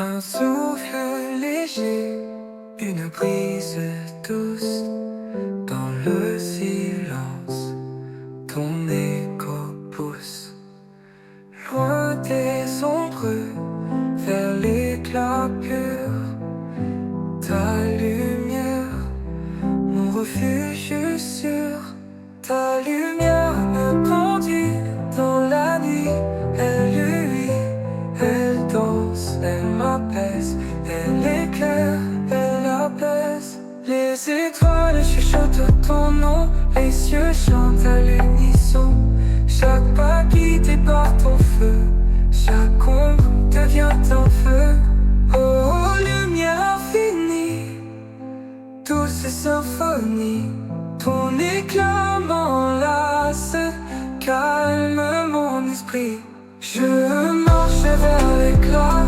Un souffle léger, une brise douce, dans le silence, ton écho pousse. Loin des ombres, vers l'éclat pur, ta lumière, mon refuge sûr. Ta lumière me conduit dans la nuit, elle luit, elle danse, elle m'apaise, elle éclaire, elle apaise. Les étoiles chuchotent ton nom, les cieux chantent à l'unisson. Chaque pas guidé par ton feu, chaque ombre devient un feu. Oh, lumière infinie, douce symphonie, ton éclat m'enlace, calme mon esprit. Je marche vers l'éclat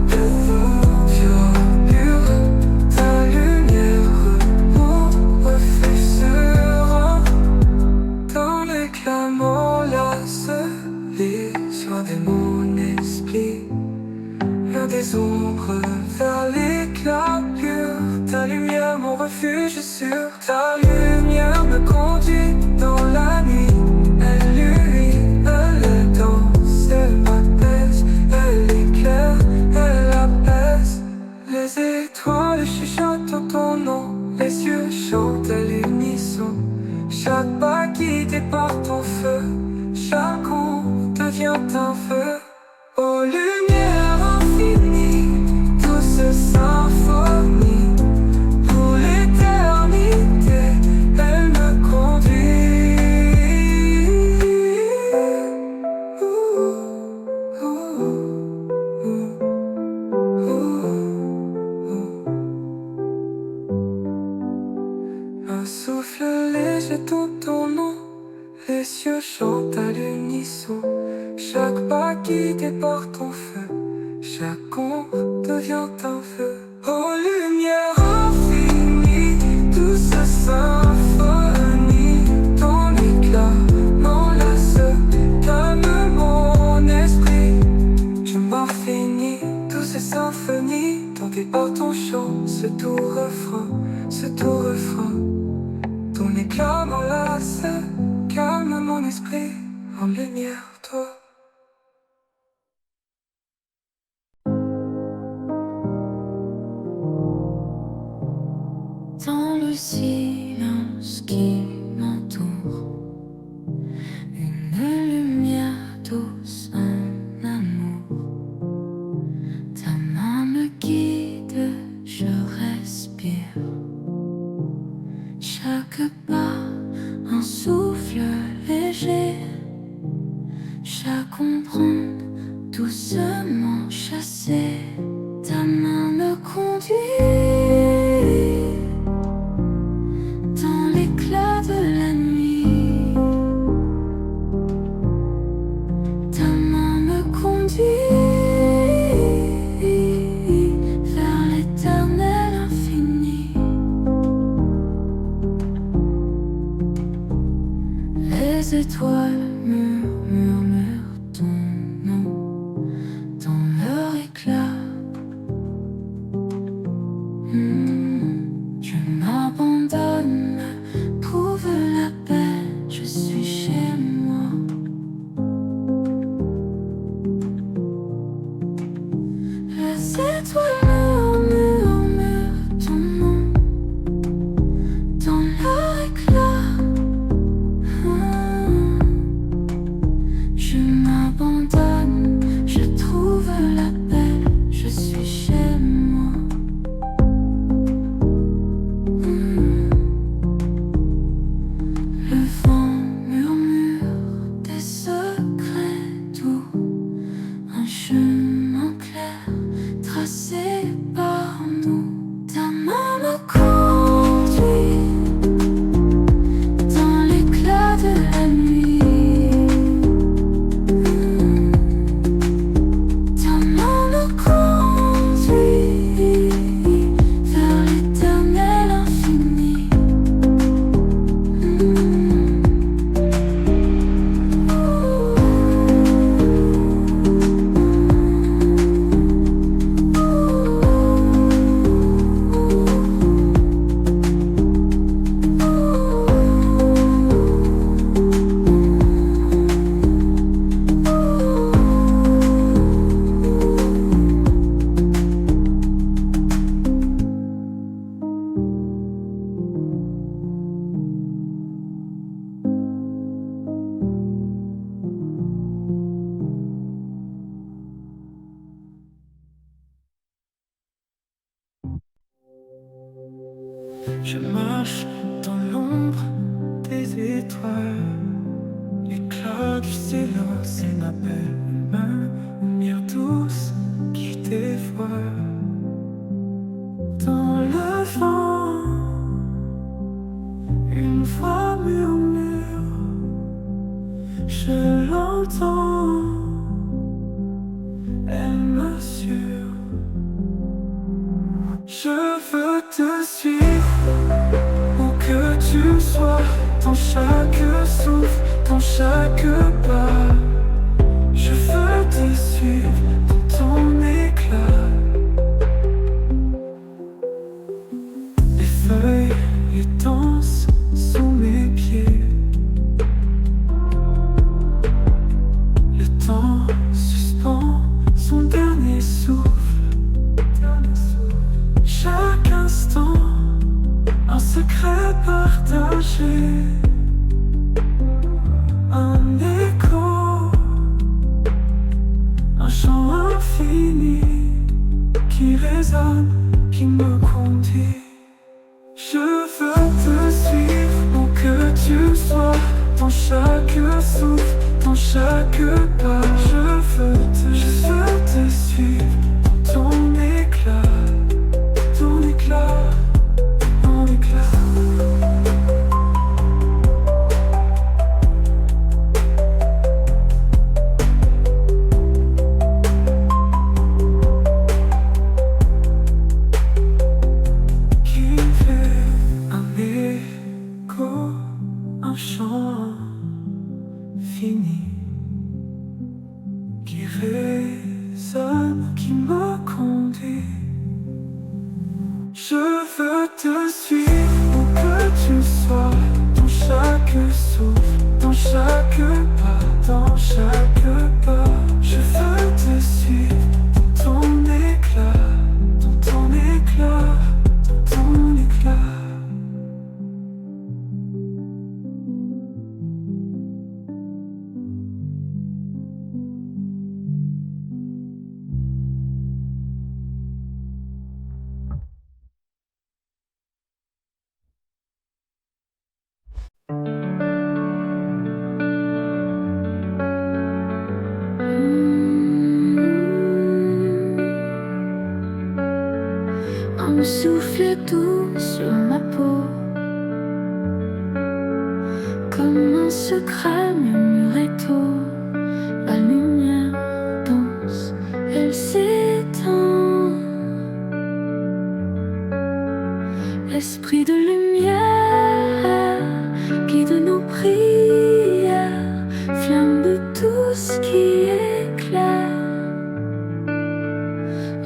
de ton pur, ta lumière, mon refuge serein. Ton éclat m'enlace, les soins de mon esprit. Loin des ombres, vers l'éclat pur, ta lumière, mon refuge sûr. Ta lumière me conduit dans la nuit, elle luit, elle danse, elle m'apaise, elle éclaire, elle apaise. Les étoiles chuchotent ton nom, les cieux chantent à l'unisson. Chaque pas guidé par ton feu, chaque ombre devient un feu. Oh, lumière infinie, douce symphonie, pour l'éternité, elle me conduit. Un souffle léger dans ton nom, les cieux chantent à l'unisson. Chaque pas guidé par ton feu, chaque ombre devient un feu. Oh, lumière infinie, douce symphonie, ton éclat m'enlace, calme mon esprit. Je m'infinis, douce symphonie, tenté par ton chant, ce doux refrain, ce doux refrain. Ton éclat m'enlace, calme mon esprit, en lumière toi. Dans le silence qui m'entoure, une lumière douce, un amour. Ta main me guide, je respire. Chaque pas, un souffle léger. Chaque ombre doucement chassée. Ta main me conduit dans l'éclat de la nuit. Ta main me conduit vers l'éternel infini. Les étoiles murmurent ton nom dans leur éclat. Je m'abandonne, prouve la paix, je suis chez moi. Les étoiles murmurent ton nom dans leur éclat. Je m'abandonne, je trouve la paix, je suis chez moi. Le vent murmure des secrets doux, un chemin clair tracé par nous. Ta main me conduit dans l'éclat de la nuit. Ta main me conduit vers l'éternel infini. Je marche dans l'ombre des étoiles. L'éclat du silence et m'appelle une main, une lumière douce qui dévoile. Dans le vent, une voix murmure, je l'entends, elle m'assure. Je veux te suivre, où que tu sois, dans chaque souffle, dans chaque pas. Je veux te suivre dans ton éclat. Les feuilles, les dansent sous mes pieds. Le temps suspend son dernier souffle. Chaque instant, un secret partagé, un écho, un chant infini qui résonne, qui me conduit. Je veux te suivre où que tu sois, dans chaque souffle, dans chaque pas. Je veux te suivre dans ton éclat. Ton éclat, ton éclat. Qui fait un écho, un chant fini, qui résonne, qui me conduit. Je veux te suivre où que tu sois, dans chaque souffle, dans chaque pas, dans chaque pas. Je veux te suivre dans ton éclat, dans ton éclat, dans ton éclat. Un souffle doux sur ma peau, comme un secret murmuré tôt. La lumière danse, elle s'étend. L'esprit de lumière guide nos prières, flamme de tout ce qui éclaire.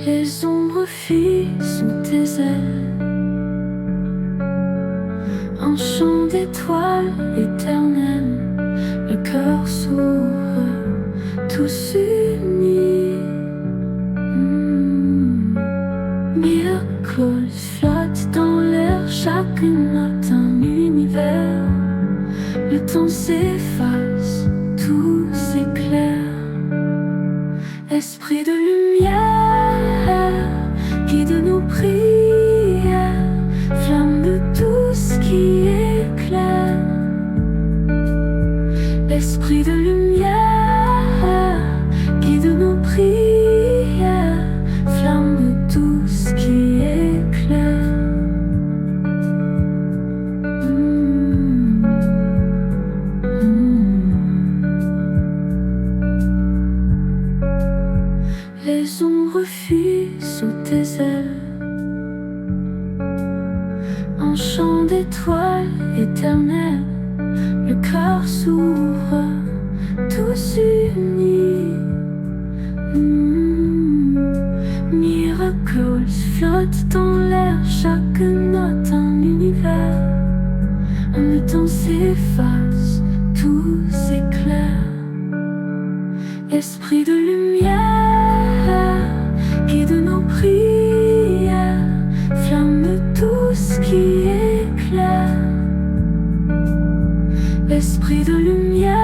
Les ombres fuient sous tes ailes, un chant d'étoiles éternelles. Le cœur s'ouvre, tous unis. Miracles flottent dans l'air, chaque note un univers. Le temps s'efface, tout s'éclaire. Esprit de lumière, guide nos prières, flamme de tout ce qui éclaire. L'esprit de lumière guide nos prières, flamme de tout ce qui éclaire. Les ombres fuient sous tes ailes, un chant d'étoiles éternelles. Le cœur s'ouvre, tous unis. Miracles flottent dans l'air, chaque note un univers. Le temps s'efface, tout s'éclaire. Esprit de lumière, guide nos prières, flamme de tout ce qui éclaire. Esprit de lumière,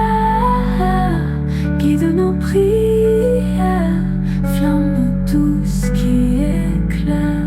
guide nos prières, flamme de tout ce qui éclaire.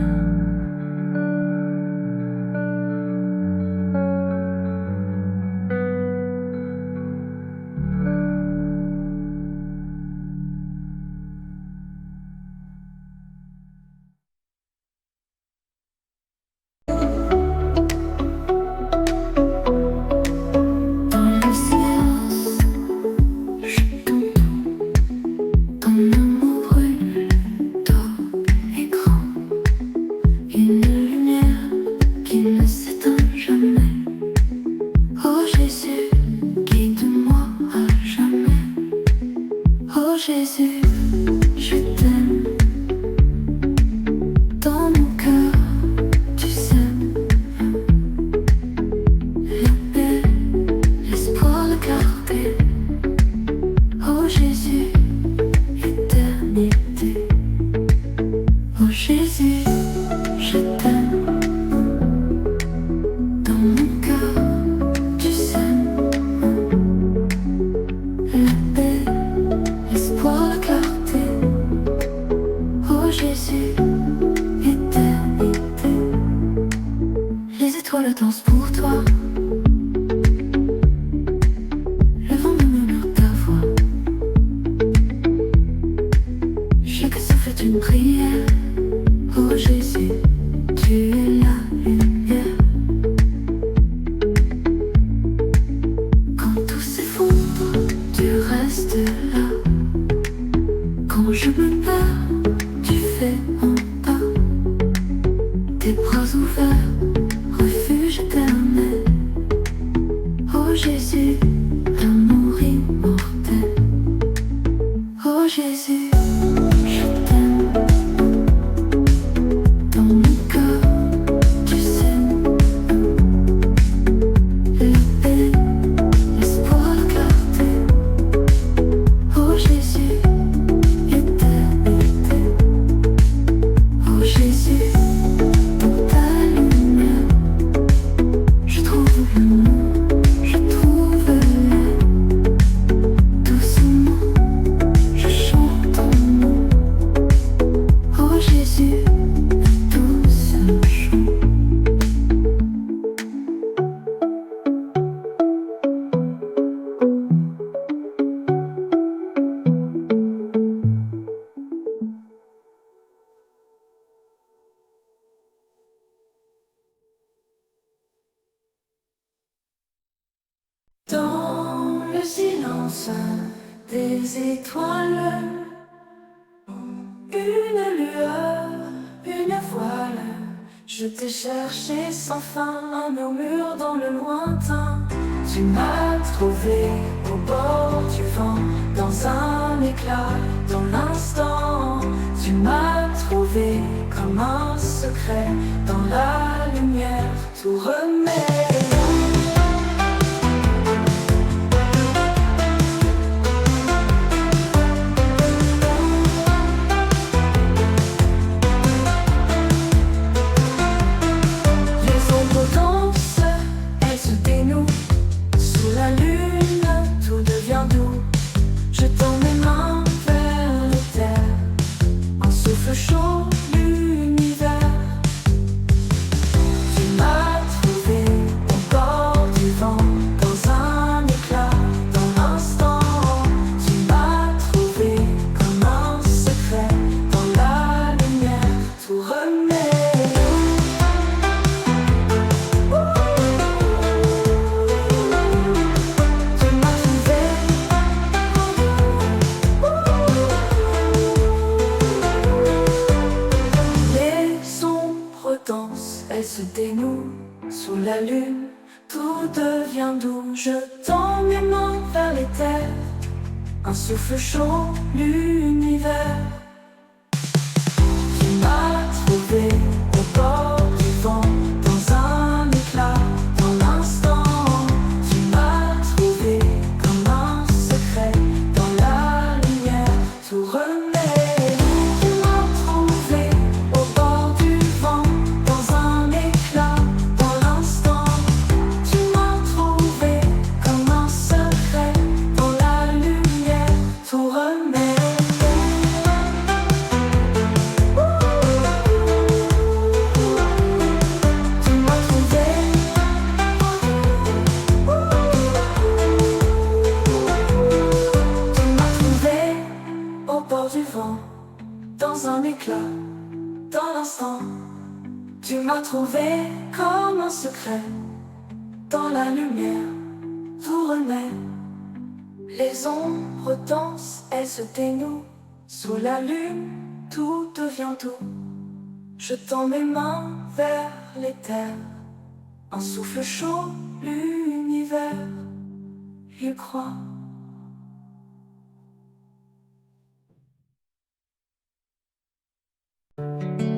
Oh Jésus, je t'aime. Dans mon cœur, tu sèmes la paix, l'espoir, la clarté. Oh Jésus, éternité. Les étoiles dansent pour toi. Le vent me murmure ta voix. Chaque souffle est une prière. Oh Jésus, tu es la lumière. Quand tout s'effondre, tu restes là. Quand je me perds, tu fais en pas. Tes bras ouverts, refuge éternel. Oh Jésus, amour immortel. Oh Jésus, je t'aime. Dans mon cœur, tu sèmes la paix, l'espoir, la clarté. Oh Jésus, éternité. Oh Jésus, dans ta lumière, je trouve l'amour, je trouve l'air. Doucement, je chante ton nom. Oh Jésus, douce chant. Dans le silence des étoiles, une lueur, une voile. Je t'ai cherché sans fin, un murmure dans le lointain. Tu m'as trouvé au bord du vent, dans un éclat, dans l'instant. Tu m'as trouvé comme un secret, dans la lumière, tout remet. Les ombres dansent, elles se dénouent. Sous la lune, tout devient doux. Je tends mes mains vers les terres. Un souffle chaud, l'univers. Tu m'as trouvé au bord du vent, dans un éclat, dans l'instant. Tu m'as trouvé comme un secret, dans la lumière, tout remet. Tu m'as trouvé. Les ombres dansent, elles se dénouent. Sous la lune, tout devient doux. Je tends mes mains vers les terres. Un souffle chaud, l'univers. Tu m'as trouvé au bord du vent, dans un éclat, dans l'instant. Tu m'as trouvé comme un secret, dans la lumière, tout remet. Tu m'as trouvé au bord du vent, dans un éclat, dans l'instant. Tu m'as trouvé comme un secret, dans la lumière, tout remet. Tu m'as trouvé. Tu m'as trouvé au bord du vent, dans un éclat, dans l'instant. Tu m'as trouvé comme un secret, dans la lumière, tout renaît. Les ombres dansent, elles se dénouent. Sous la lune, tout devient doux. Je tends mes mains vers les terres. Un souffle chaud, l'univers, j'y crois.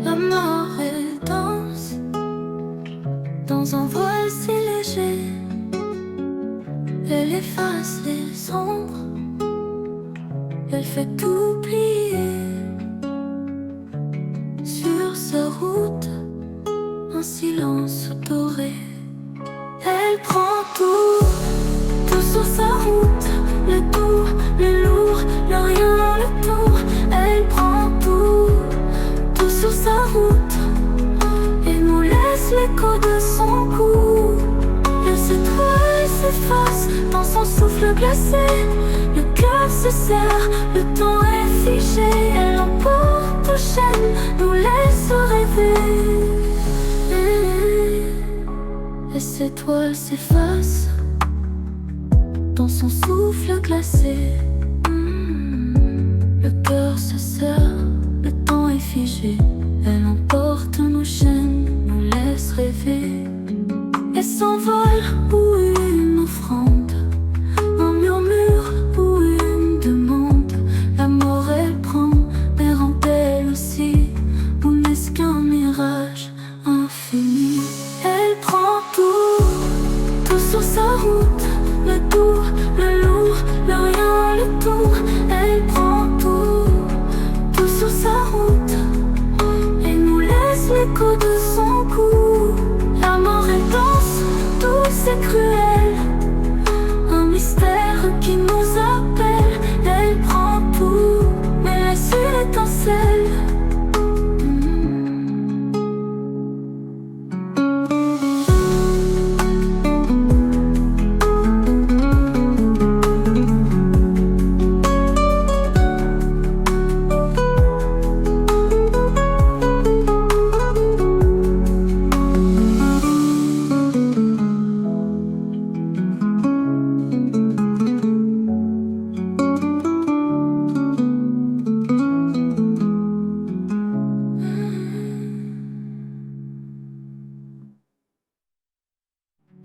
La marée danse dans un voile si léger. Elle efface les ombres, elle fait tout plier sur un silence doré. Elle prend tout, tout sur sa route, le doux, le lourd, le rien, le tout. Elle prend tout, tout sur sa route, et nous laisse l'écho de son cou. Les étoiles s'effacent dans son souffle glacé, le cœur se serre, le temps est figé. Elle emporte aux chaînes, nous laisse rêver. Et ces toiles s'effacent dans son souffle glacé. Le cœur se serre, le temps est figé. Elle emporte nos chaînes, nous laisse rêver. Et s'envole pour une offrande, un murmure ou une demande. La mort elle prend, mais rend elle aussi, ou n'est-ce qu'un mirage infini? Elle prend tout, tout sur sa route, le doux, le lourd, le rien, le tout. Elle prend tout, tout sur sa route, et nous laisse l'écho de son cou. La mort elle danse, douce et cruelle, un mystère qui nous appelle. Elle prend tout, mais laisse une étincelle.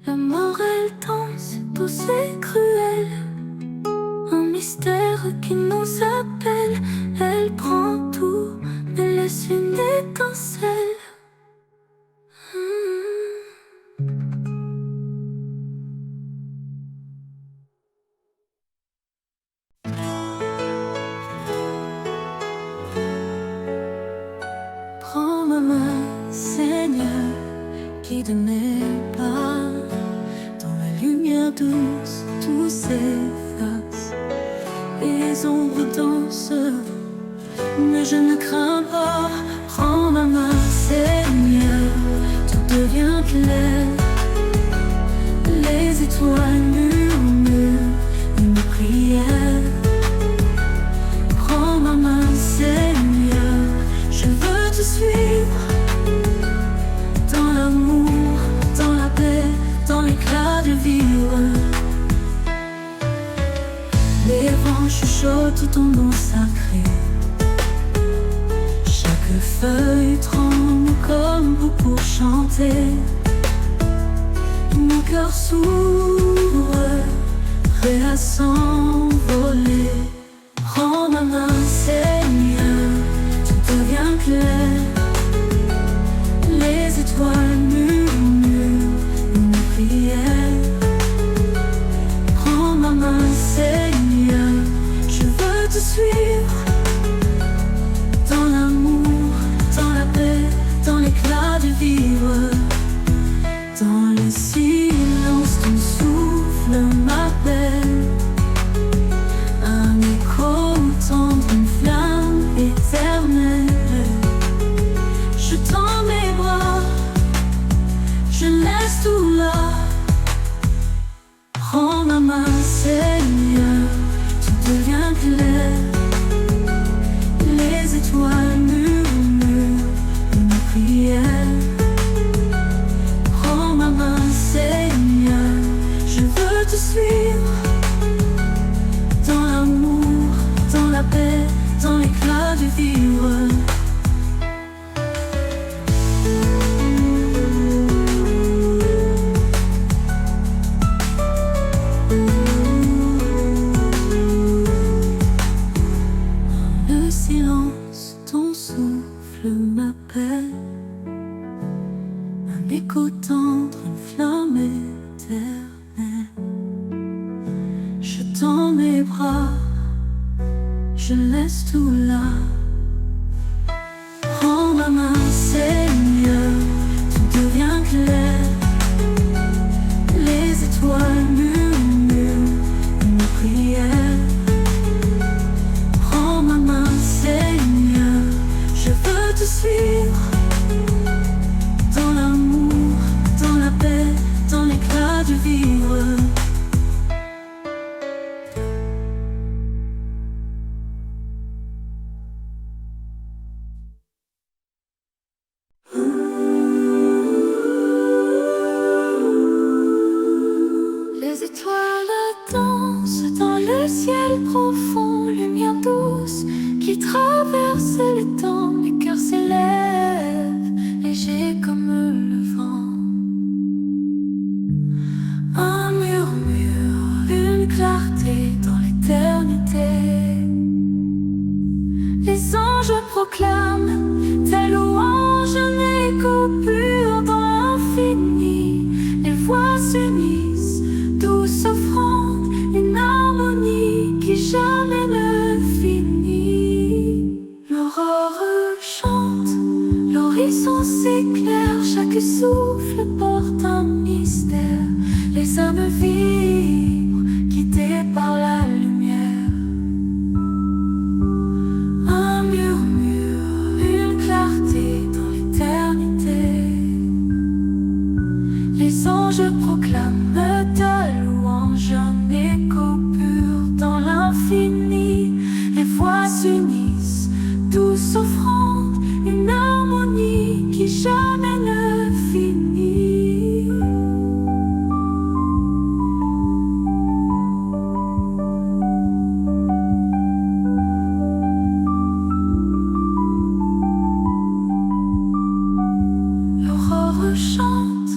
La mort elle danse, douce et cruelle, un mystère qui nous appelle. Elle prend tout, mais laisse une étincelle. Prends ma main, Seigneur, guide mes pas. Lumière douce, tout s'efface, les ombres dansent, mais je ne crains pas. Prends ma main, Seigneur, tout devient clair. Les étoiles murmurent une prière. Prends ma main, Seigneur, je veux te suivre dans l'amour, dans la paix, dans l'éclat de vivre. Les vents chuchotent ton nom sacré. Chaque feuille tremble comme vous pour chanter. Mon cœur s'ouvre, prêt à s'envoler. Prends ma main, Seigneur, tout devient clair. Les étoiles murmurent une prière. Prends ma main, Seigneur, je veux te suivre dans l'amour, dans la paix, dans l'éclat de vivre. Dans le silence, ton souffle m'appelle. Un écho tendre, une flamme éternelle. Je tends mes bras, je laisse tout là. Prends ma main, Seigneur, tout devient clair. Les étoiles murmurent une prière. Prends ma main, Seigneur, je veux te suivre dans l'amour, dans la paix, dans l'éclat de vivre. Le silence, ton souffle m'appelle. Un écho tendre, une flamme éternelle. Je tends mes bras, je laisse tout là. Prends ma main, Seigneur, tout devient proclame tes louanges en écho pur dans l'infini. Les voix s'unissent, douce offrande, une harmonie qui jamais ne finit. L'aurore chante, l'horizon s'éclaire, chaque souffle porte un mystère. Les âmes vibrent, guidées par la lumière. Un murmure, une clarté dans l'éternité. Les anges proclament ta louange, un écho pur dans l'infini. Les voix s'unissent, douce offrande, une harmonie qui jamais ne finit. L'aurore chante,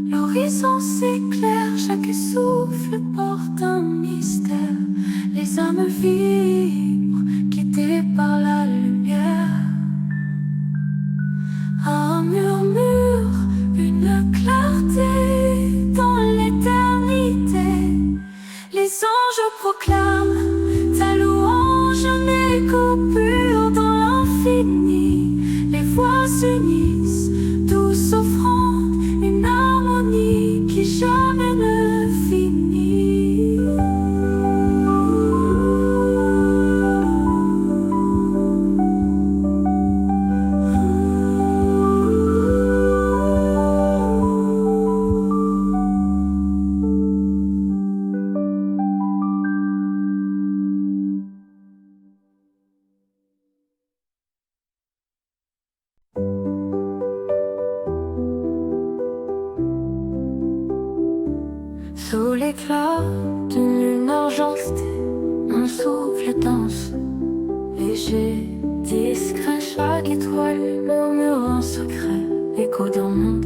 l'horizon s'éclaire, chaque souffle porte un mystère. Les âmes vibrent, guidées par la lumière. Un murmure, une clarté dans l'éternité. Les anges proclament ta louange, un écho pur dans l'infini. Les voix s'unissent, douce offrande, une harmonie qui jamais ne finit. Sous l'éclat d'une lune argentée, mon souffle danse, léger, discret, chaque étoile murmure un secret. Écho d'un monde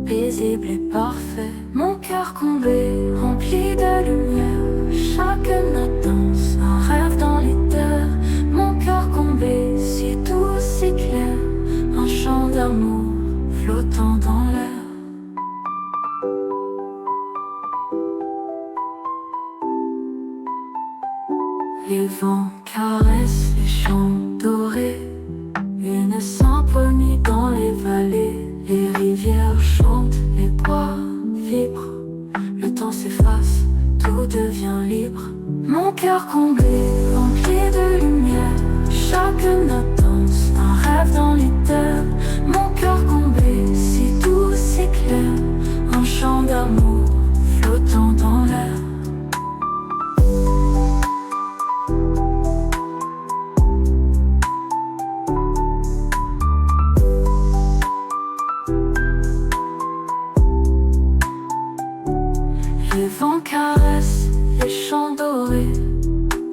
paisible et parfait, mon cœur comblé, rempli de lumière. Chaque note danse, un rêve dans les terres. Mon cœur comblé, si doux, si clair, un chant d'amour flottant dans l'air. Les vents caressent les champs dorés, une symphonie dans les vallées. Les rivières chantent, les bois vibrent. Le temps s'efface, tout devient libre. Mon cœur comblé, rempli de lumière. Chaque note danse, un rêve dans les terres. Mon cœur comblé, si doux, si clair, un chant d'amour flottant dans l'air. Les vents caressent les champs dorés,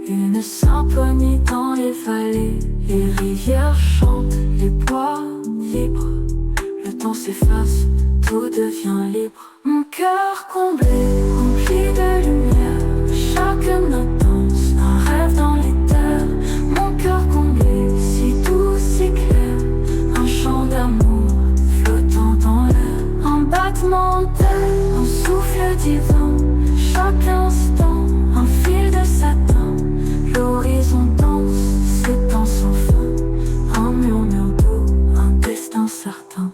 une symphonie dans les vallées. Les rivières chantent, les bois vibrent. Le temps s'efface, tout devient libre. Mon cœur comblé, rempli de lumière. Chaque note danse, un rêve dans les terres. Mon cœur comblé, si doux, si clair, un chant d'amour flottant dans l'air. Un battement d'air, un souffle divin. Chaque instant, un fil de satin. L'horizon danse, s'étend sans fin. Un murmure doux, un destin certain.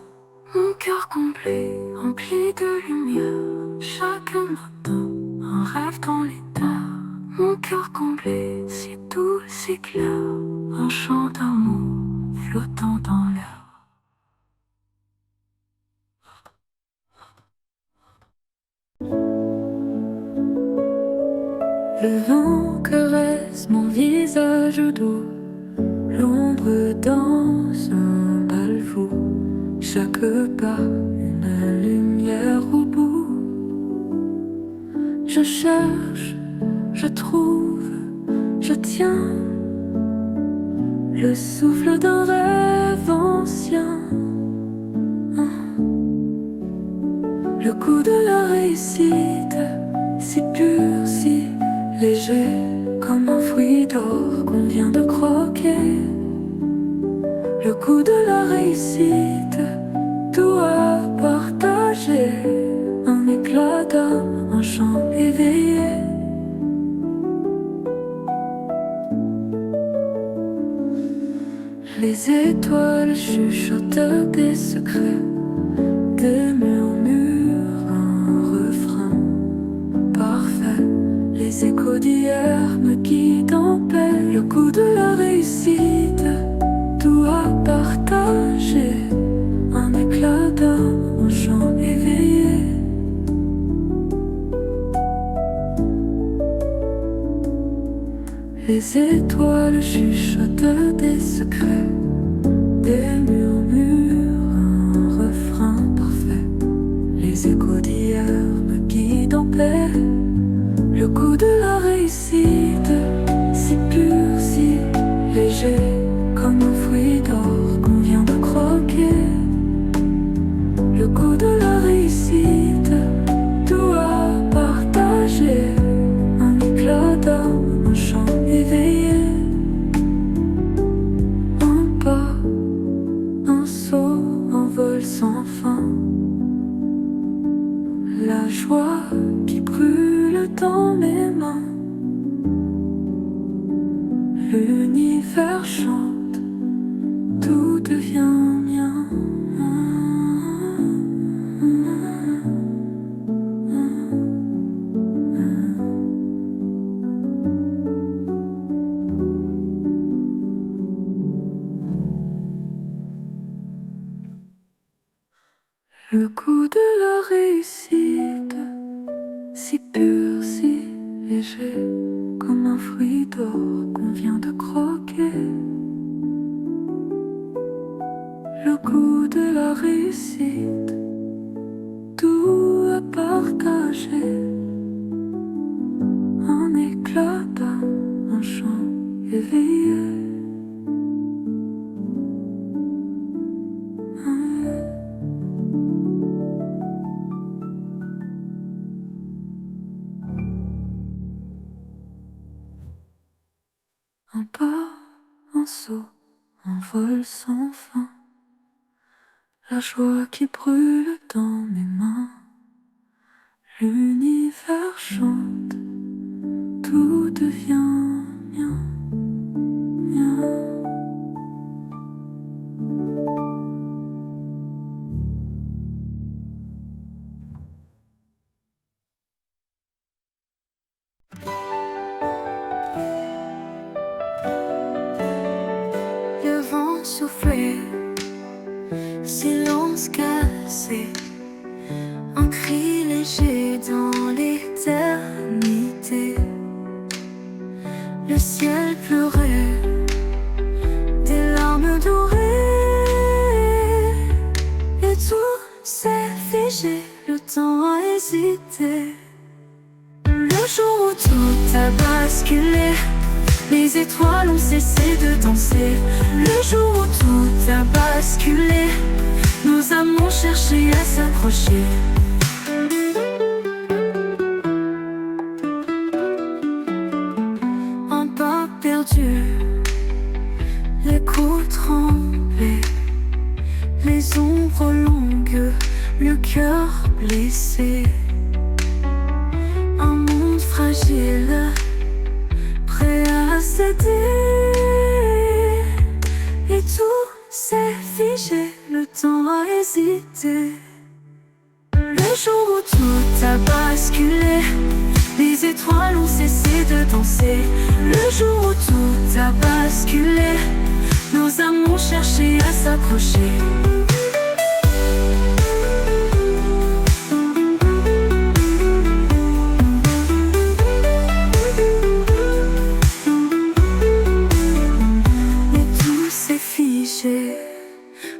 Mon cœur complet, rempli de lumière. Chaque matin, un rêve dans les terres. Mon cœur complet, si doux, si clair, un chant d'amour flottant dans l'air. Le vent caresse mon visage doux, l'ombre danse un bal fou. Chaque pas, une lumière au bout. Je cherche, je trouve, je tiens le souffle d'un rêve ancien. Le goût de la réussite, si pur, si léger, comme un fruit d'or qu'on vient de croquer. coup de la réussite, tout à partager, un éclat d'âme, un chant éveillé. Les étoiles chuchotent des secrets, des murmures, un refrain parfait. Les échos d'hier me guident en paix. Le coup de la réussite, tout à partager, un éclat d'âme, un chant éveillé. Les étoiles chuchotent des secrets, des murmures, un refrain parfait. Les échos d'hier me guident en paix. Le coup de la réussite, si pur, si léger, comme un fruit d'or qu'on vient de croquer. Le coup de la réussite, tout à partager, un éclat d'âme, un chant éveillé. Un pas, un saut, un vol sans fin. La joie qui brûle dans mes mains. L'univers chante, tout devient mien. Le coup de la réussite, si pur, si léger, comme un fruit d'or qu'on vient de croquer. Le coup de la réussite, tout à partager, un éclat d'âme, un chant éveillé. Un pas, un saut, un vol sans fin. La joie qui brûle dans mes mains. L'univers chante, tout devient mien, mien. Le vent soufflait, silence cassé, un cri léger dans l'éternité. Le ciel pleurait, des larmes dorées, et tout s'est figé, le temps a hésité. Le jour où tout a basculé, les étoiles ont cessé de danser. Le jour où tout a basculé, nos âmes ont cherché à s'approcher. Un pas perdu, l'écho tremblait, les ombres longues, le cœur blessé. Un monde fragile, prêt à céder, et tout s'est figé, le temps a hésité. Le jour où tout a basculé, les étoiles ont cessé de danser. Le jour où tout a basculé, nos âmes ont cherché à s'approcher.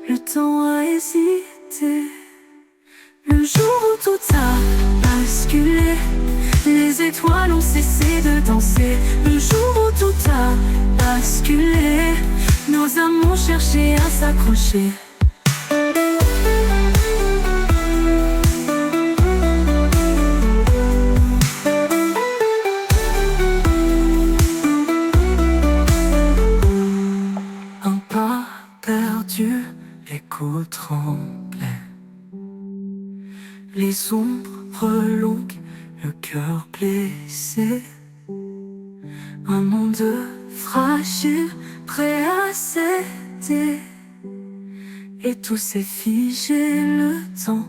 Le temps a hésité. Le jour où tout a basculé, les étoiles ont cessé de danser. Le jour où tout a basculé, nos âmes ont cherché à s'accrocher. Un pas perdu, tremblait. Les ombres longues, le cœur blessé. Un monde fragile, prêt à céder. Et tout s'est figé, le temps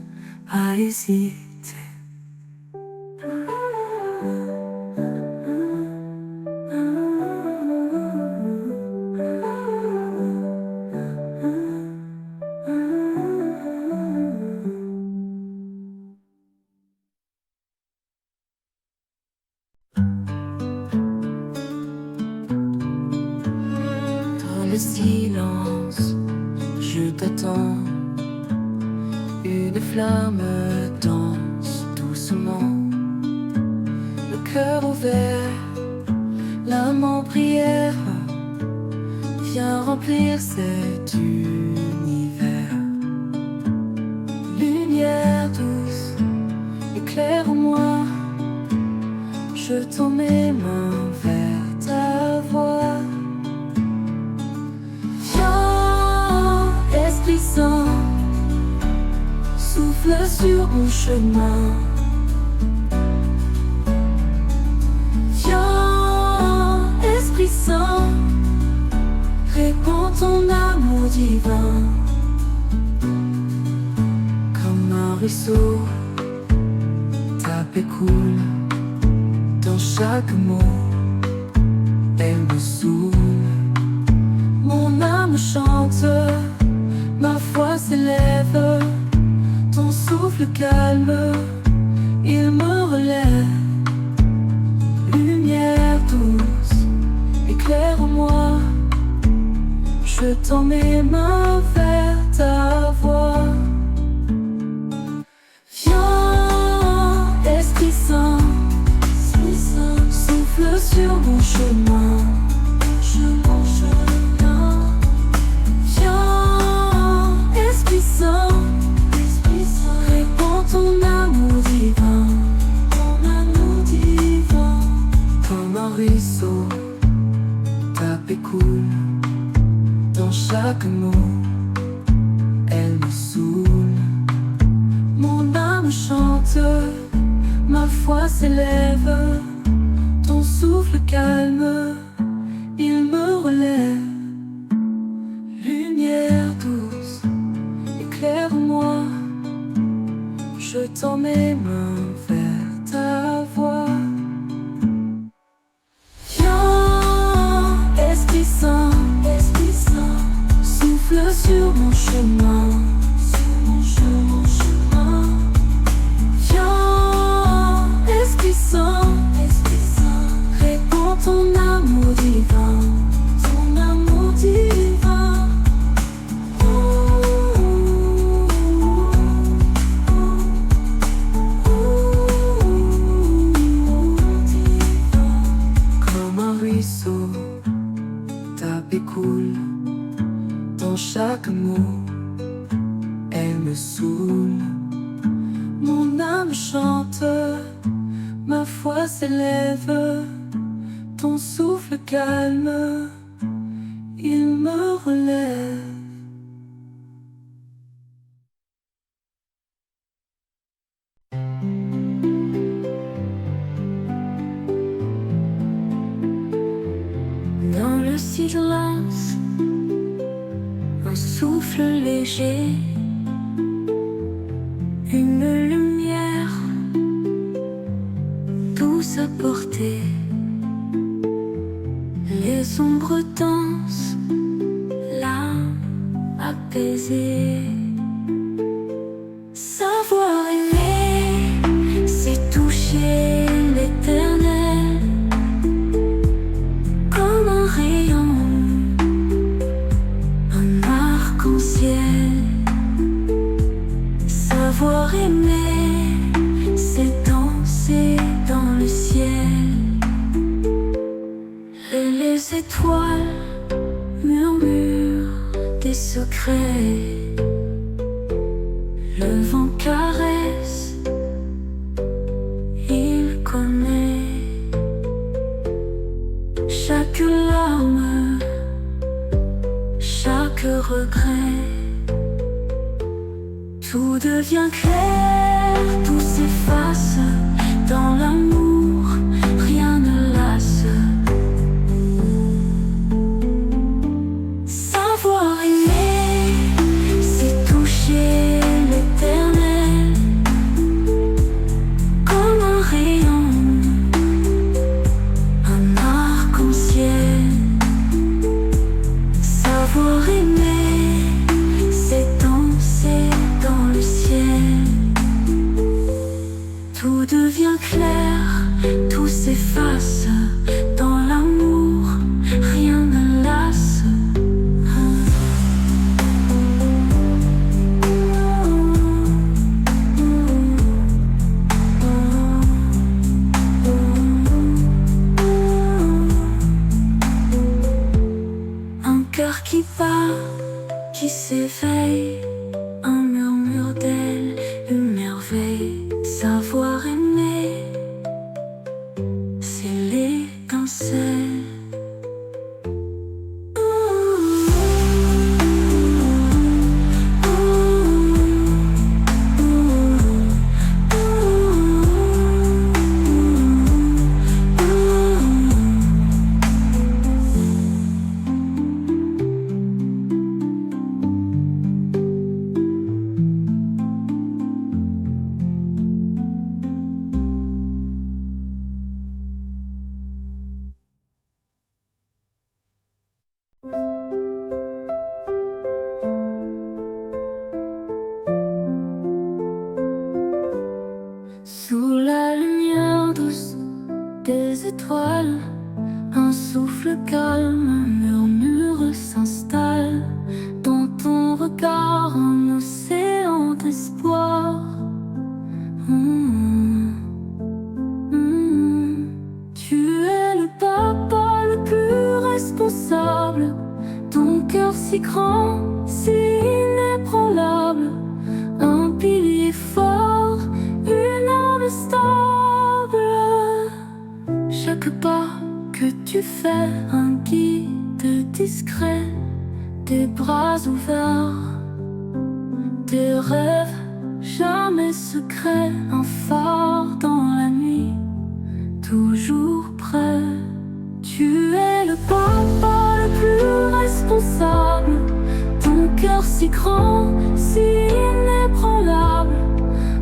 a hésité. Dans le silence, je t'attends. Une flamme danse doucement. Le cœur ouvert, l'âme en prière. Viens remplir cet univers. Lumière douce, éclaire-moi. Je tends mes mains vers ta voix. Viens, Esprit Saint, souffle sur mon chemin. Viens, Esprit Saint, répands ton amour divin. Comme un ruisseau, ta paix coule dans chaque mot. Elle me saoule. Mon âme chante, ma foi s'élève. Ton souffle calme, il me relève. Lumière douce, éclaire-moi. Je tends mes mains vers ta voix. Viens, Esprit Saint, souffle sur mon chemin. Viens, Esprit Saint, répands ton amour divin. Comme un ruisseau, ta paix coule dans chaque mot. Elle me saoule. Mon âme chante, ma foi s'élève. Ton souffle calme, il me relève. Lumière douce, éclaire-moi. Je tends mes mains vers ta voix. Viens, Esprit Saint, souffle sur mon chemin. Viens, Esprit Saint, répands ton amour divin. Ton amour divin. Comme un ruisseau, ta paix coule dans chaque mot. Elle me saoule. Mon âme chante, ma foi s'élève. Ton souffle calme, il me relève. Dans le silence, un souffle léger, une lumière douce à porter. Les ombres dansent, l'âme apaisée. Savoir aimer, c'est toucher l'éternel. Comme un rayon, un arc-en-ciel. Savoir aimer, c'est danser dans le ciel. Et les étoiles murmurent des secrets. Le vent caresse, il connaît chaque larme, chaque regret. Tout devient clair, tout s'efface. Dans l'amour, rien ne lasse. Savoir aimer, c'est toucher l'éternel. Comme un rayon, un arc-en-ciel. Savoir aimer, c'est danser dans le ciel. Tout devient clair, tout s'efface. Dans l'amour, rien ne lasse. Un cœur qui bat, qui s'éveille, un murmure d'elle, une merveille. Savoir aimer, c'est l'étincelle. Sous la lumière douce des étoiles, un souffle calme, un murmure s'installe. Dans ton regard, un océan d'espoir. Tu es le papa le plus responsable. Ton cœur si grand, si inébranlable. Un pilier fort, une âme stable. Chaque pas que tu fais, un guide discret. Des bras ouverts, des rêves jamais secrets. Un phare dans la nuit, toujours prêt. Tu es le papa le plus responsable. Ton cœur si grand, si inébranlable.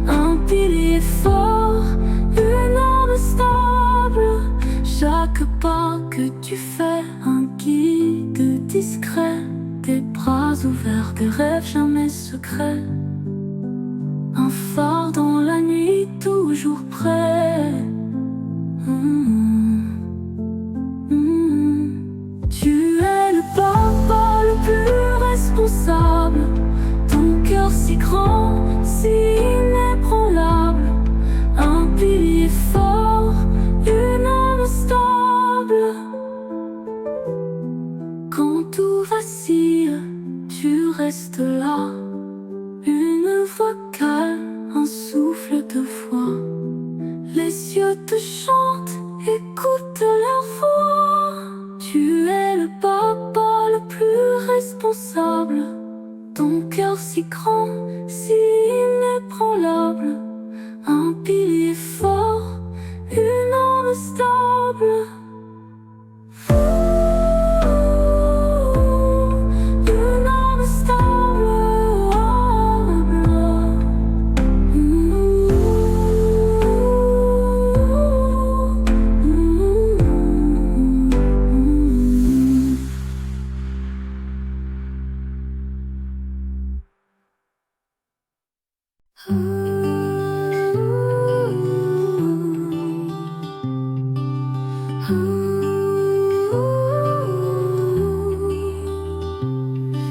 Un pilier fort, une âme stable. Chaque pas que tu fais, un guide discret. Des bras ouverts, des rêves jamais secrets. Un phare dans la nuit, toujours prêt. Tu es le papa le plus responsable. Ton cœur si grand, si inébranlable. Un pilier fort, une âme stable. Quand tout vacille, tu restes là. Une voix calme, un souffle de voix. Les cieux te chantent, écoute leur voix. Tu es le papa le plus responsable. Ton cœur si grand, si inébranlable. Un pilier fort, une âme stable. Une âme stable.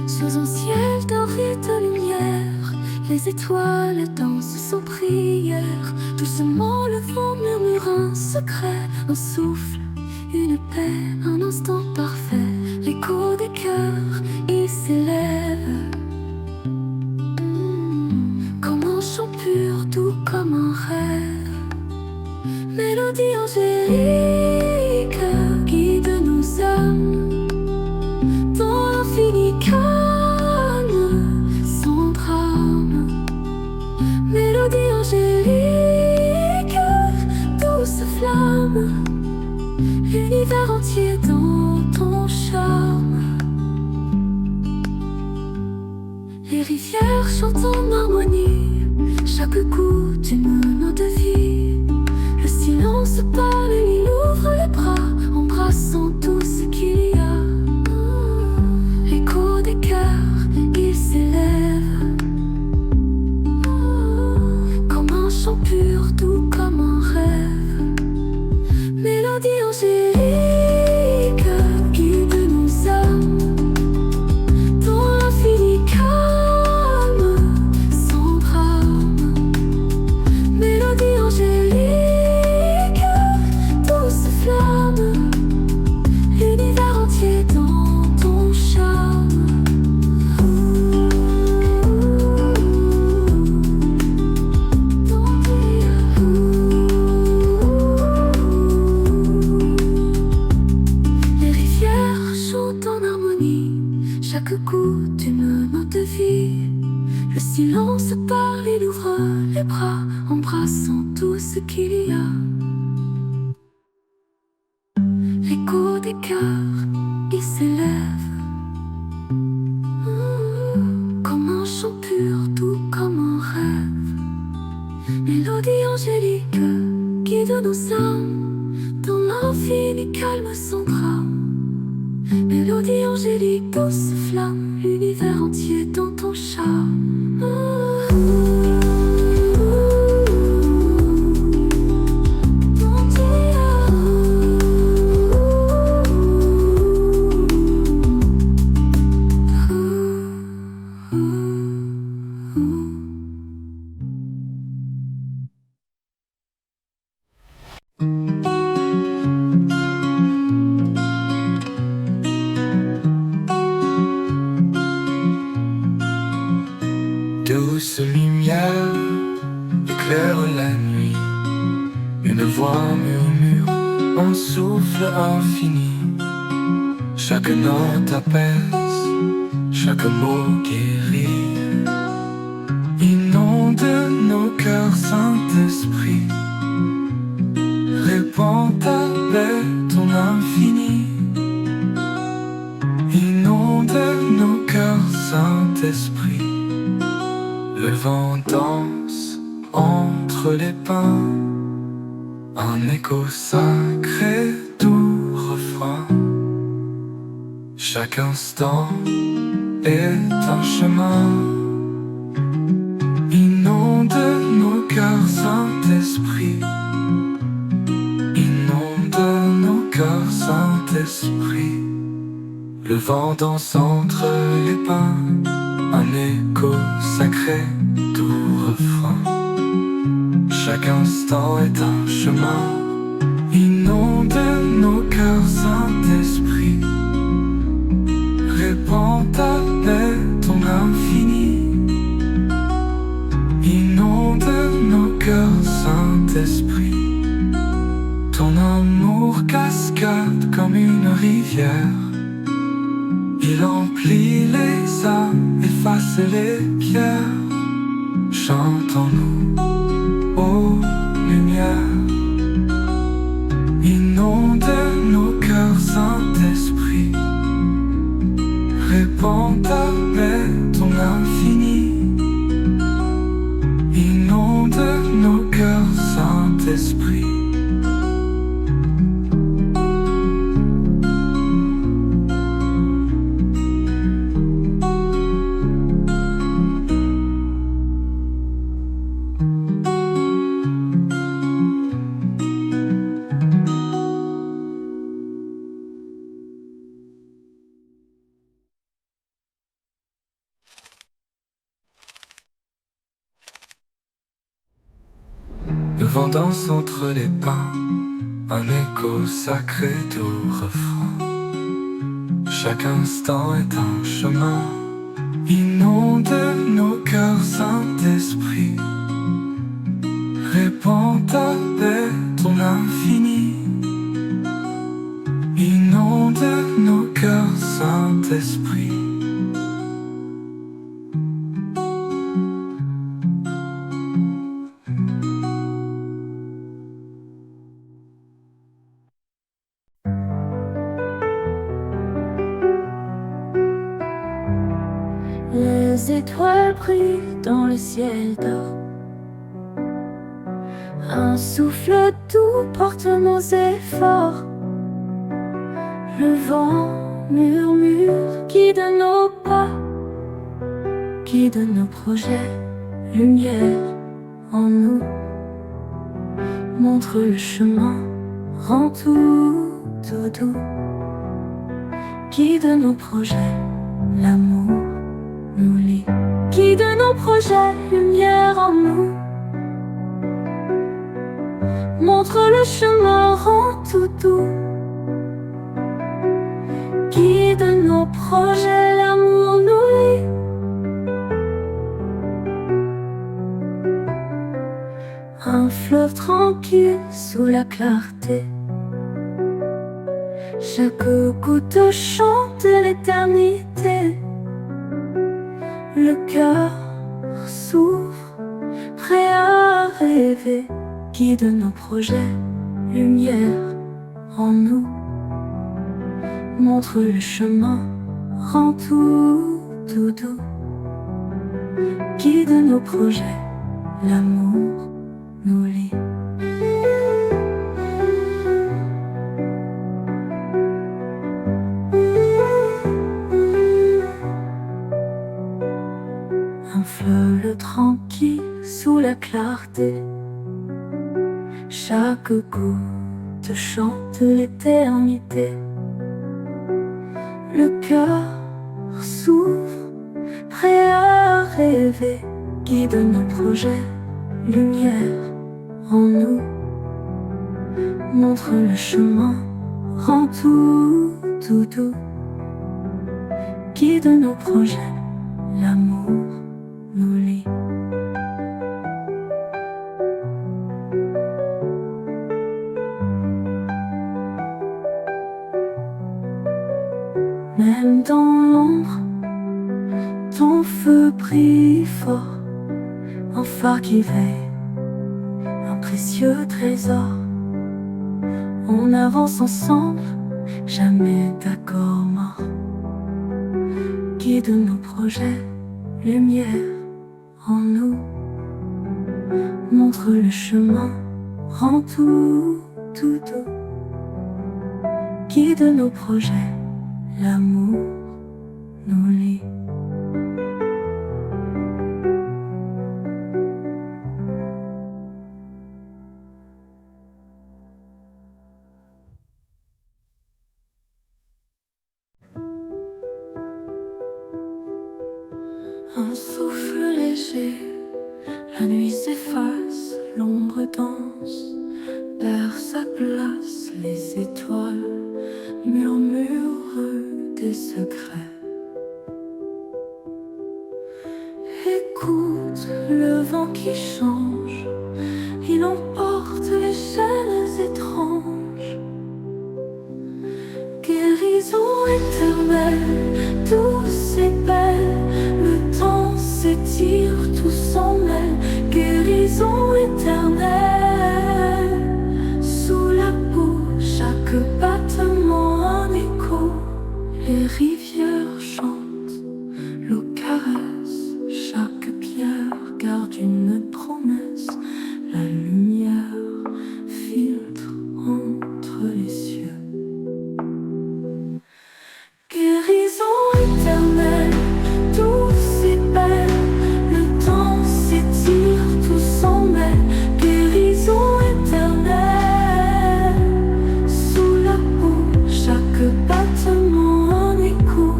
Sous un ciel doré de lumière, les étoiles dansent sans prière. Doucement le vent murmure un secret, un souffle, une paix, un instant parfait. L'écho des cœurs y s'élève, comme un chant pur, doux comme un rêve. Mélodie angélique, guide nos âmes dans l'infini calme, sans drame. l'univers entier dans ton charme. Les rivières chantent en harmonie, chaque coup d'une note de vie. Le silence parle et il ouvre les bras, embrassant tout ce qu'il y a. L'écho des cœurs, il s'élève comme un chant pur, doux comme un rêve. Mélodie angélique guide nos âmes dans l'infini calme, sans drame. Mélodie angélique, douce flamme, l'univers entier dans ton charme. Les rivières chantent en harmonie, chaque coup d'une note de vie. Le silence parle, il ouvre les bras, embrassant tout ce qu'il y a. L'écho des cœurs, il s'élève comme un chant pur, doux comme un rêve. Mélodie angélique guide nos âmes dans l'infini calme sans drame. Mélodie angélique, douce flamme, l'univers entier dans ton charme. Douce lumière éclaire la nuit. Une voix murmure un souffle infini. Chaque note apaise, chaque mot guérit. Inonde nos cœurs, Saint-Esprit. Répands ta paix, ton infini. Inonde nos cœurs, Saint-Esprit. Le vent danse entre les pins, un écho sacré, doux refrain. Chaque instant est un chemin. Inonde nos cœurs, Saint-Esprit. Inonde nos cœurs, Saint-Esprit. Le vent danse entre les pins, un écho sacré, doux refrain. Chaque instant est un chemin. Inonde nos cœurs, Saint-Esprit. Répands ta paix, ton infini. Inonde nos cœurs, Saint-Esprit. Ton amour cascade comme une rivière. Il emplit les âmes, efface les pierres. Chantons-nous, ô lumière. Inonde nos cœurs, Saint-Esprit. Répands ta paix, ton infini. Inonde nos cœurs, Saint-Esprit. Le vent danse entre les pins, un écho sacré, doux refrain. Chaque instant est un chemin. Inonde nos cœurs, Saint-Esprit. Répands ta paix, ton infini. Inonde nos cœurs, Saint-Esprit. Les étoiles brillent dans le ciel d'or. Un souffle doux porte nos efforts. Le vent murmure, guide nos pas, guide nos projets, lumière en nous. Montre le chemin, rend tout doux. Guide nos projets, l'amour nous lie. Guide nos projets, lumière en nous. Montre le chemin, rend tout doux. Guide nos projets, l'amour nous lie. Un fleuve tranquille sous la clarté. Chaque goutte chante l'éternité. Le cœur s'ouvre, prêt à rêver. Guide nos projets, lumière en nous. Montre le chemin, rend tout doux. Guide nos projets, l'amour nous lie. Un fleuve tranquille sous la clarté. Chaque goutte chante l'éternité. Le cœur s'ouvre, prêt à rêver. Guide nos projets, lumière en nous. Montre le chemin, rend tout doux. Guide nos projets, l'amour nous lie. Même dans l'ombre, ton feu brille fort. Un phare qui veille, un précieux trésor. On avance ensemble, jamais d'accord mort. Guide nos projets, lumière en nous. Montre le chemin, rend tout doux. Guide nos projets, l'amour nous lie. Un souffle léger, la nuit s'efface, l'ombre danse, perd sa place, les étoiles murmurent des secrets. Écoute le vent qui change, il emporte les chaînes étranges. Guérison éternelle, douce et belle, le temps s'étire, tout s'en mêle. Guérison éternelle, sous la peau, chaque battement un écho. Les rivières chantent, l'eau caresse, chaque pierre garde une promesse. La lumière filtre entre les cieux. Guérison éternelle, douce et belle, le temps s'étire, tout s'en mêle. Guérison éternelle, sous la peau, chaque battement un écho.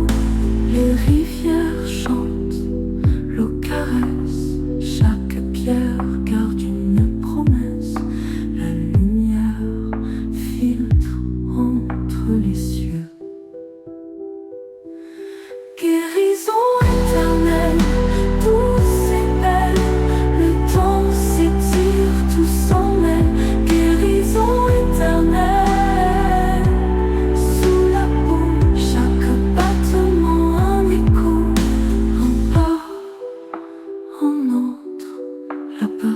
Les rivières chantent, l'eau caresse, chaque pierre garde une promesse. La lumière filtre entre les cieux. Guérison éternelle, douce et belle, le temps s'étire, tout s'en mêle. Guérison éternelle, sous la peau, chaque battement un écho. Un pas, un autre, la peur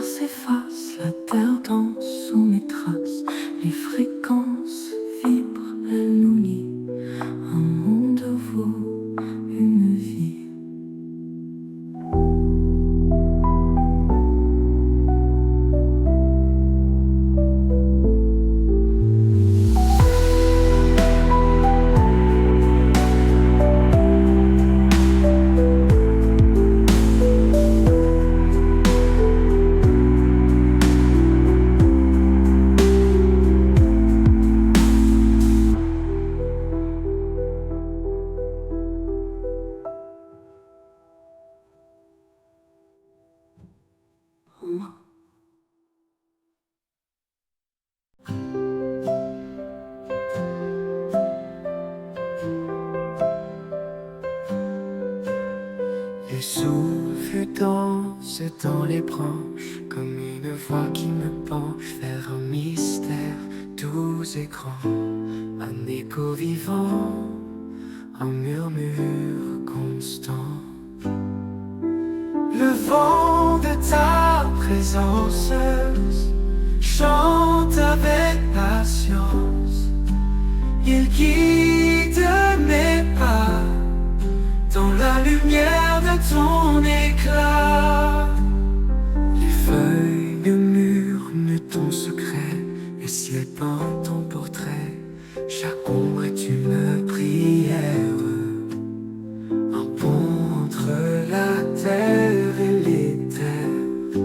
dans les branches, comme une voix qui me penche vers un mystère doux et grand, un écho vivant, un murmure constant. Le vent de ta présence chante avec patience, il guide mes pas dans la lumière de ton éclat. Les feuilles murmurent ton secret, le ciel peint ton portrait, chaque ombre est une prière, un pont entre la terre et les terres.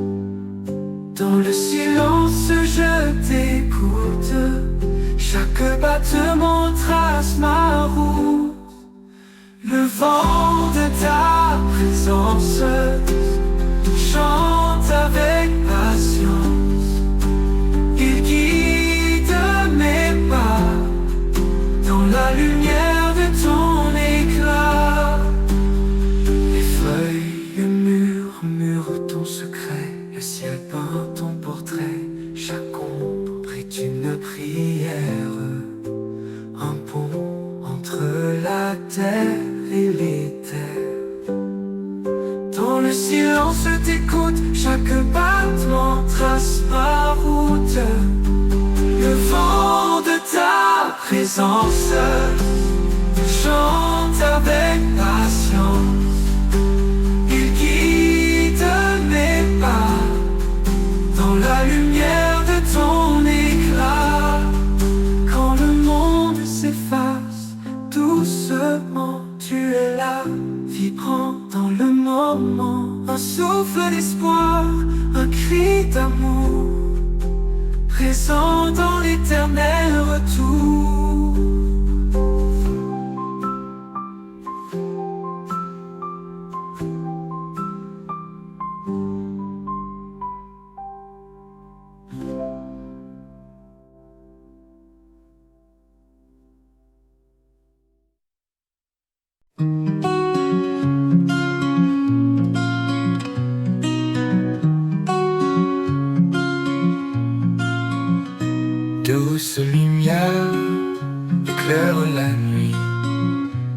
Dans le silence je t'écoute, chaque battement trace ma route. Le vent de ta présence chante avec patience, il guide mes pas dans la lumière de ton éclat. Les feuilles murmurent ton secret, le ciel peint ton portrait, chaque ombre est une prière, un pont entre la terre et les terres. Dans le silence t'écoute, chaque battement trace ma route. Le vent de ta présence chante avec patience, il guide mes pas dans la lumière de ton éclat. Quand le monde s'efface doucement, tu es là, vibrant dans le moment, un souffle d'espoir, un cri d'amour, présent dans l'éternel retour. Douce lumière éclaire la nuit,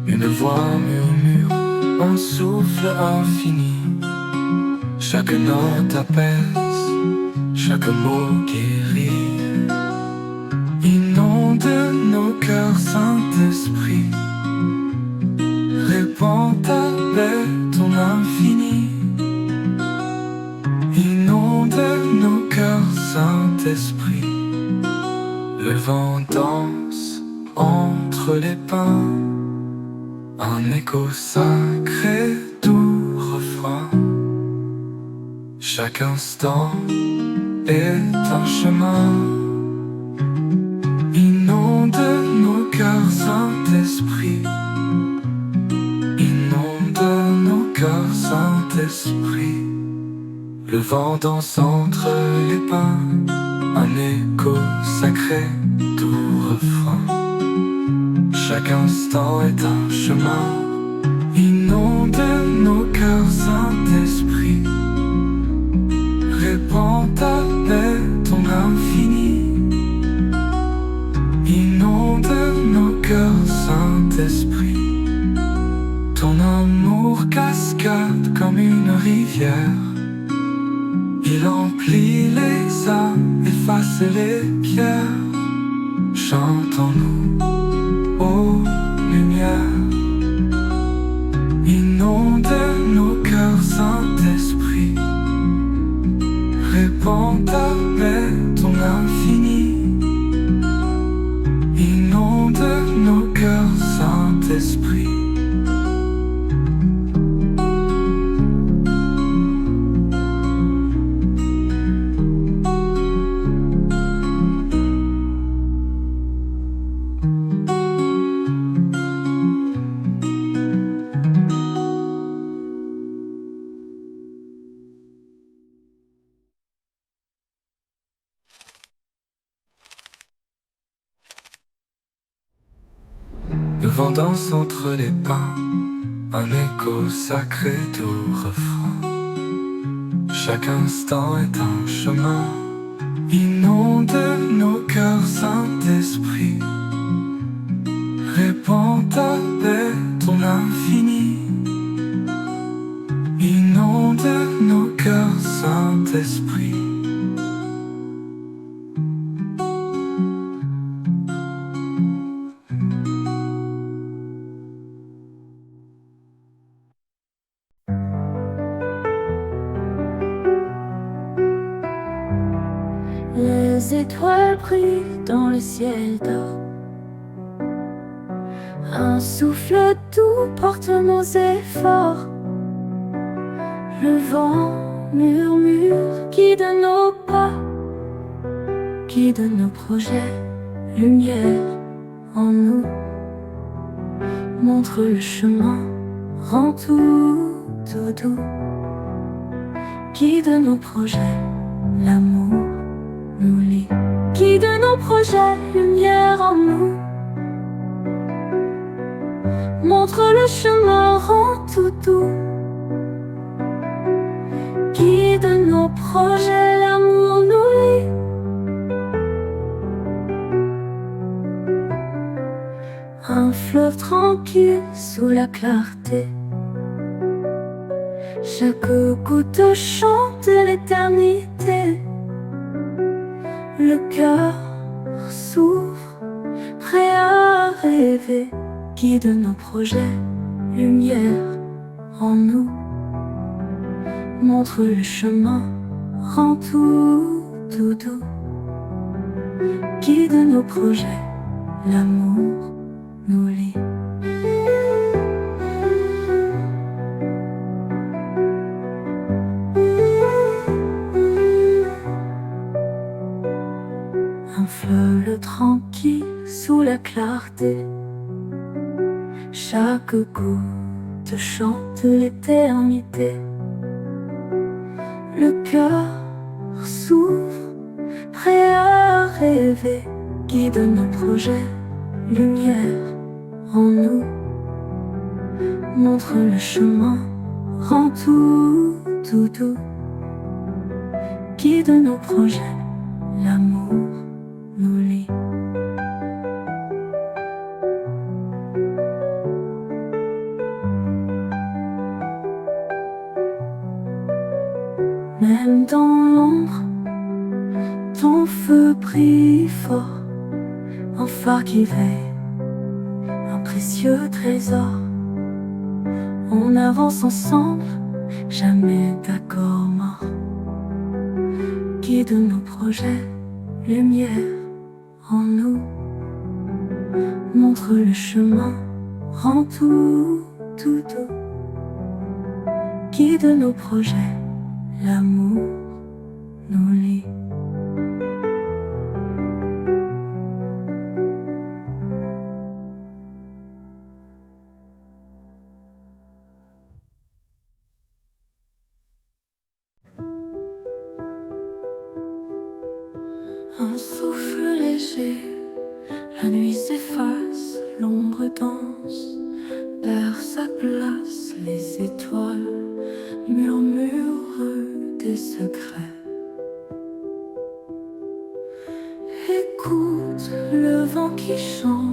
une voix murmure, un souffle infini. Chaque note apaise, chaque mot guérit, inonde nos cœurs, Saint-Esprit. Répands ta paix, ton infini, inonde nos cœurs, Saint-Esprit. Le vent danse entre les pins, un écho sacré, doux refrain. Chaque instant est un chemin, inonde nos cœurs, Saint-Esprit. Inonde nos cœurs, Saint-Esprit. Le vent danse entre les pins, un écho sacré, doux refrain. Chaque instant est un chemin, inonde nos cœurs, Saint-Esprit. Répands ta paix, ton infini, inonde nos cœurs, Saint-Esprit. Ton amour cascade comme une rivière, il emplit les âmes, efface les pierres. Chantons-nous, ô lumière, inonde nos cœurs, Saint-Esprit. Répands ta paix, ton infini, inonde nos cœurs, Saint-Esprit. Le vent danse entre les pins, un écho sacré, doux refrain. Chaque instant est un chemin. Inonde nos cœurs, Saint-Esprit. Répands ta paix, ton infini. Inonde nos cœurs, Saint-Esprit. Les étoiles brillent dans le ciel d'or. Un souffle doux porte nos efforts. Le vent murmure, guide nos pas, guide nos projets, lumière en nous. Montre le chemin, rend tout doux. Guide nos projets, l'amour nous lie. Guide nos projets, lumière en nous. Montre le chemin, rend tout doux. Guide nos projets, l'amour nous lie. Un fleuve tranquille sous la clarté. Chaque goutte chante l'éternité. Le cœur s'ouvre, prêt à rêver. Guide nos projets, lumière en nous. Montre le chemin, rend tout doux. Guide nos projets, l'amour nous lie. Un fleuve tranquille sous la clarté. Chaque goutte chante l'éternité. Le cœur s'ouvre, prêt à rêver. Guide nos projets, lumière en nous. Montre le chemin, rend tout doux. Guide nos projets, l'amour nous lie. Même dans l'ombre, ton feu brille fort. Un phare qui veille, un précieux trésor. On avance ensemble, jamais d'accord mort. Guide nos projets, lumière en nous. Montre le chemin, rend tout doux. Guide nos projets, l'amour nous lie. Un souffle léger, la nuit s'efface, l'ombre danse, perd sa place, les étoiles murmurent des secrets. Écoute le vent qui chante.